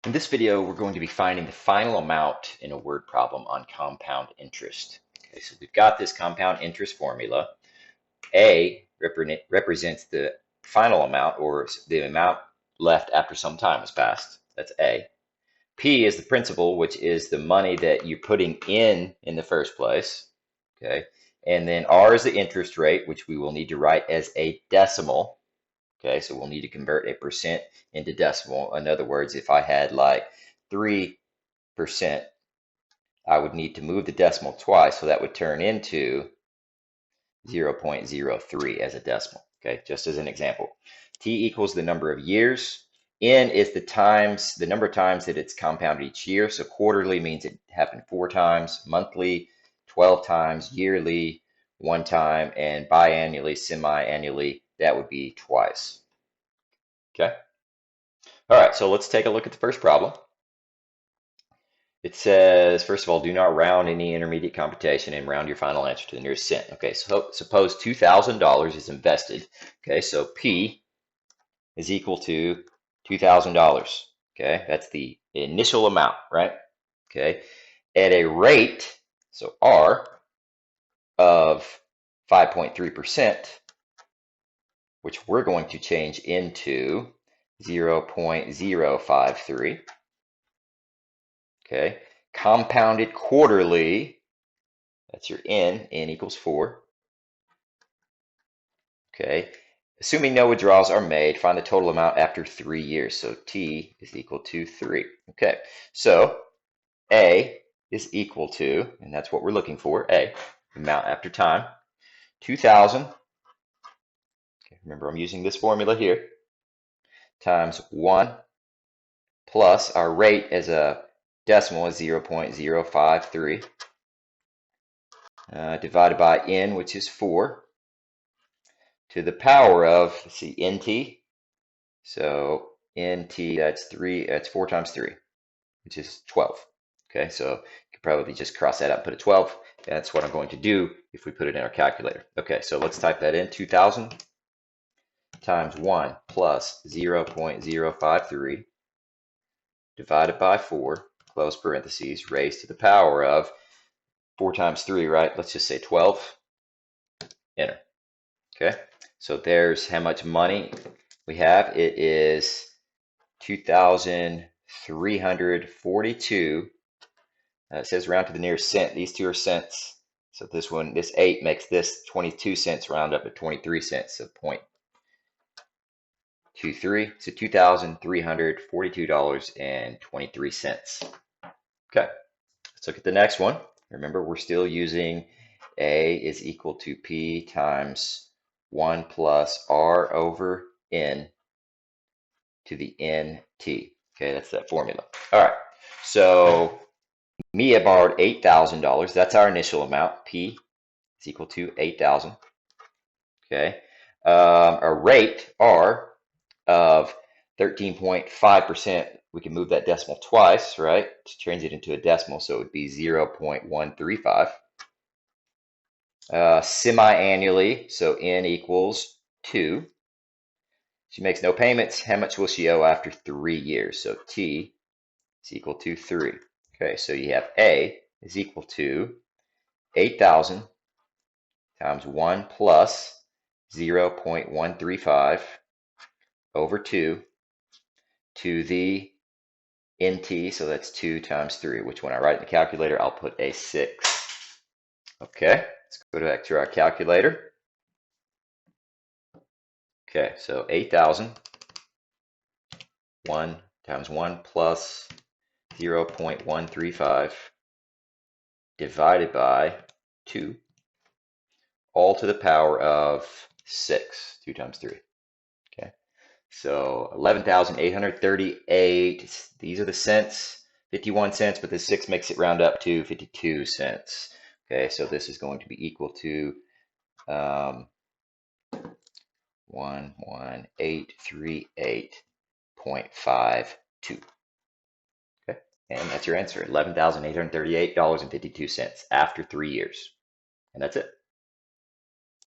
In this video, we're going to be finding the final amount in a word problem on compound interest. Okay, so we've got this compound interest formula. A represents the final amount, or the amount left after some time has passed. That's A. P is the principal, which is the money that you're putting in the first place. Okay, and then R is the interest rate, which we will need to write as a decimal. Okay, so we'll need to convert a percent into decimal. In other words, if I had like 3%, I would need to move the decimal twice, so that would turn into 0.03 as a decimal. Okay, just as an example. T equals the number of years. N is the number of times that it's compounded each year. So quarterly means it happened 4 times, monthly 12 times, yearly 1 time, and biannually, semi-annually, that would be twice. Okay. All right, so let's take a look at the first problem. It says, first of all, do not round any intermediate computation and round your final answer to the nearest cent. Okay, so suppose $2,000 is invested. Okay, so P is equal to $2,000. Okay, that's the initial amount, right? Okay, at a rate, so R, of 5.3%, which we're going to change into 0.053. Okay, compounded quarterly, that's your N equals 4. Okay, assuming no withdrawals are made, find the total amount after 3 years. So T is equal to 3. Okay, so A is equal to, and that's what we're looking for, A, amount after time, 2,000. Okay, remember, I'm using this formula here, times 1 plus our rate as a decimal is 0.053. Divided by N, which is 4, to the power of, let's see, NT. So NT, that's 4 times 3, which is 12. Okay, so you could probably just cross that out and put a 12. That's what I'm going to do if we put it in our calculator. Okay, so let's type that in. 2,000 times 1 plus 0.053 divided by 4, close parentheses, raised to the power of 4 times 3, right? Let's just say 12. Enter. Okay, so there's how much money we have. It is 2,342. It says round to the nearest cent. These two are cents. So this 8 makes this 22 cents, round up to 23 cents. So 0.23. So $2,342.23. Okay, let's look at the next one. Remember, we're still using A is equal to P times 1 plus R over N to the NT. Okay, that's that formula. All right, so Mia borrowed $8,000. That's our initial amount. P is equal to 8,000. Okay, our rate, R, of 13.5%. We can move that decimal twice, right, to change it into a decimal, so it would be 0.135. Semi-annually, so N equals 2. She makes no payments. How much will she owe after 3 years? So T is equal to 3. Okay, so you have A is equal to 8,000 times 1 plus 0.135 over 2 to the NT, so that's 2 times 3, which when I write in the calculator, I'll put a 6. Okay, let's go back to our calculator. Okay, so 8,000, 1 times 1 plus 0.135 divided by 2, all to the power of 6, 2 times 3. Okay, so 11,838. These are the cents, 51 cents, but the 6 makes it round up to 52 cents. Okay, so this is going to be equal to 11838.52. Okay, and that's your answer, $11,838.52 after 3 years. And that's it.